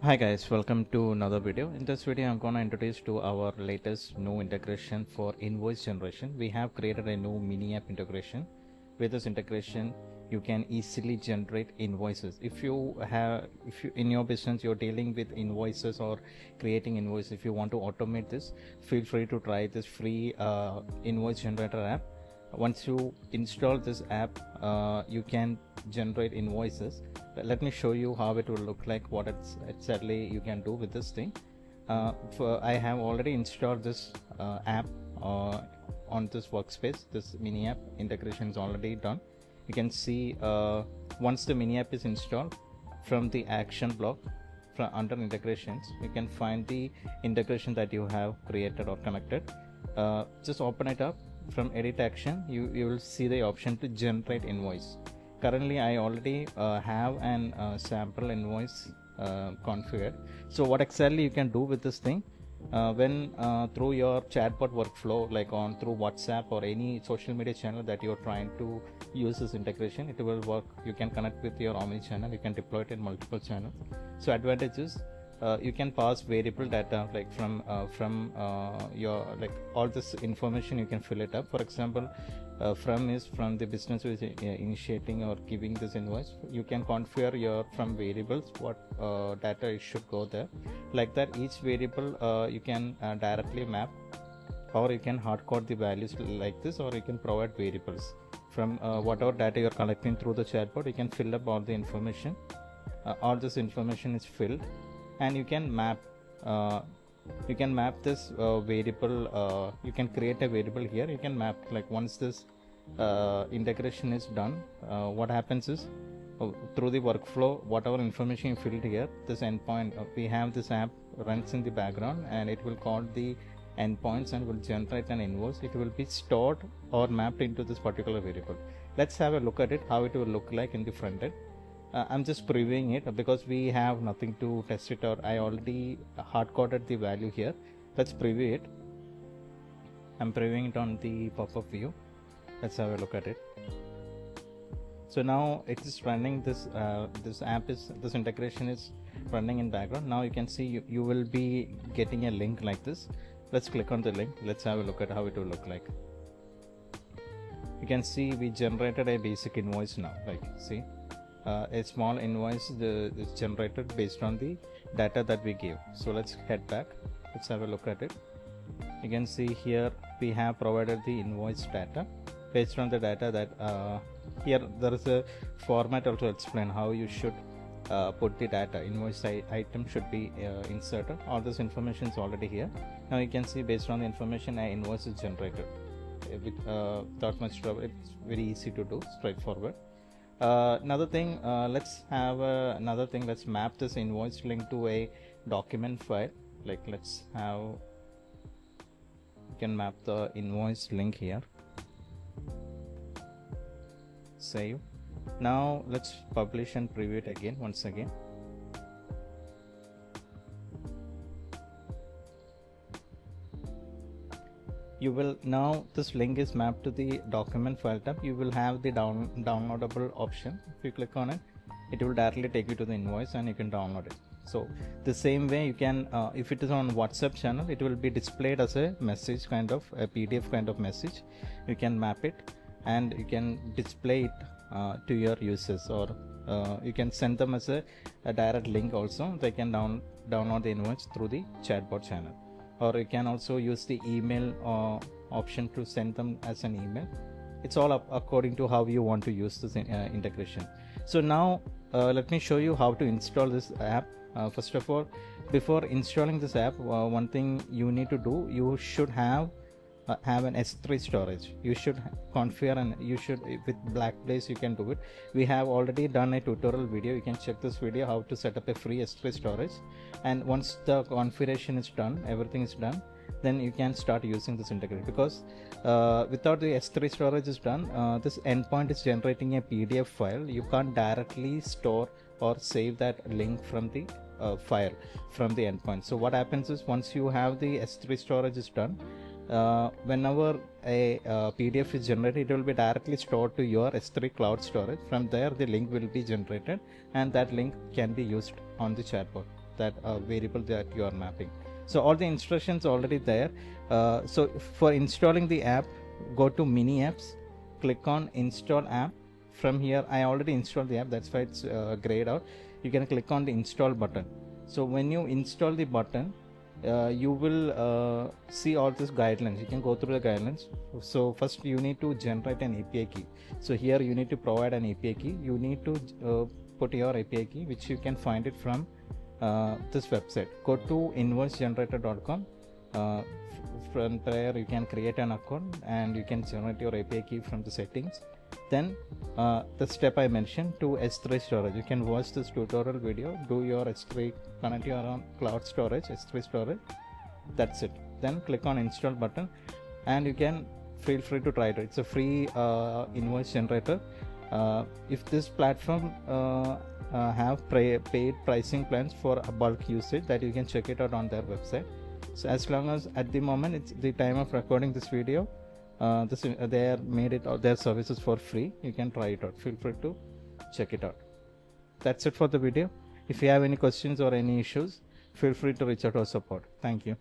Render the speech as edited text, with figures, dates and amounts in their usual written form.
Hi guys, welcome to another video. In this video, I'm gonna introduce to our latest new integration for invoice generation. We have created a new mini app integration. With this integration, you can easily generate invoices. If you in your business you're dealing with invoices or creating invoices, if you want to automate this, feel free to try this free invoice generator app. Once you install this app, you can generate invoices. Let me show you how it will look like, what exactly you can do with this thing. I have already installed this app on this workspace. This mini app integration is already done. You can see once the mini app is installed, from the action block under integrations, you can find the integration that you have created or connected. Just open it up. From edit action, you will see the option to generate invoice. Currently I already have an sample invoice configured. So what exactly you can do with this thing, when through your chatbot workflow, like through WhatsApp or any social media channel that you're trying to use this integration, it will work. You can connect with your omni channel, you can deploy it in multiple channels. So advantages, you can pass variable data, like from your, like, all this information you can fill it up. For example, from the business who is initiating or giving this invoice, you can configure your from variables what data it should go there. Like that, each variable you can directly map, or you can hard code the values like this, or you can provide variables from whatever data you're collecting through the chatbot. You can fill up all the information. All this information is filled, and you can map this variable. You can create a variable here. You can map, like, once this integration is done, what happens is, through the workflow, whatever information you filled here, this endpoint, we have this app runs in the background, and it will call the endpoints and will generate an invoice. It will be stored or mapped into this particular variable. Let's have a look at it, how it will look like in the front end. I'm just previewing it because we have nothing to test it, or I already hard coded the value here. Let's preview it. I'm previewing it on the pop-up view. Let's have a look at it. So now it is running. This integration is running in background. Now you can see you will be getting a link like this. Let's click on the link. Let's have a look at how it will look like. You can see we generated a basic invoice now. Like, see, a small invoice is generated based on the data that we gave. So let's head back. Let's have a look at it. You can see here we have provided the invoice data. Based on the data that here there is a format also explain how you should put the data. Invoice item should be inserted. All this information is already here. Now you can see based on the information an invoice is generated without much trouble. It's very easy to do, straightforward. Another thing, let's map this invoice link to a document file. Like, let's have, you can map the invoice link here, save. Now let's publish and preview it again, once again. You will, now this link is mapped to the document file tab. You will have the downloadable option. If you click on it, it will directly take you to the invoice and you can download it. So the same way you can, if it is on WhatsApp channel, it will be displayed as a message, kind of a PDF kind of message. You can map it and you can display it to your users, or you can send them as a direct link also. They can download the invoice through the chatbot channel, or you can also use the email option to send them as an email. It's all up according to how you want to use this integration. So now let me show you how to install this app. First of all, before installing this app, one thing you need to do, you should have an S3 storage. You should configure, and you should, with Backblaze you can do it. We have already done a tutorial video. You can check this video how to set up a free S3 storage, and once the configuration is done, everything is done, then you can start using this integration. Because without the S3 storage is done, this endpoint is generating a PDF file. You can't directly store or save that link from the file from the endpoint. So what happens is, once you have the S3 storage is done, whenever a PDF is generated, it will be directly stored to your S3 cloud storage. From there the link will be generated, and that link can be used on the chatbot. that variable that you are mapping. So all the instructions already there. So for installing the app, go to mini apps, click on install app. From here I already installed the app, that's why it's grayed out. You can click on the install button. So when you install the button, you will see all these guidelines. You can go through the guidelines. So first you need to generate an API key. So here you need to provide an API key. You need to put your API key, which you can find it from this website. Go to invoicegenerator.com. From there you can create an account and you can generate your API key from the settings. Then the step I mentioned to S3 storage, you can watch this tutorial video, do your S3, connect your own cloud storage, S3 storage. That's it. Then click on install button and you can feel free to try it. It's a free invoice generator. If this platform have paid pricing plans for a bulk usage, that you can check it out on their website. So as long as at the moment it's the time of recording this video, they are made it their services for free. You can try it out. Feel free to check it out. That's it for the video. If you have any questions or any issues, feel free to reach out to our support. Thank you.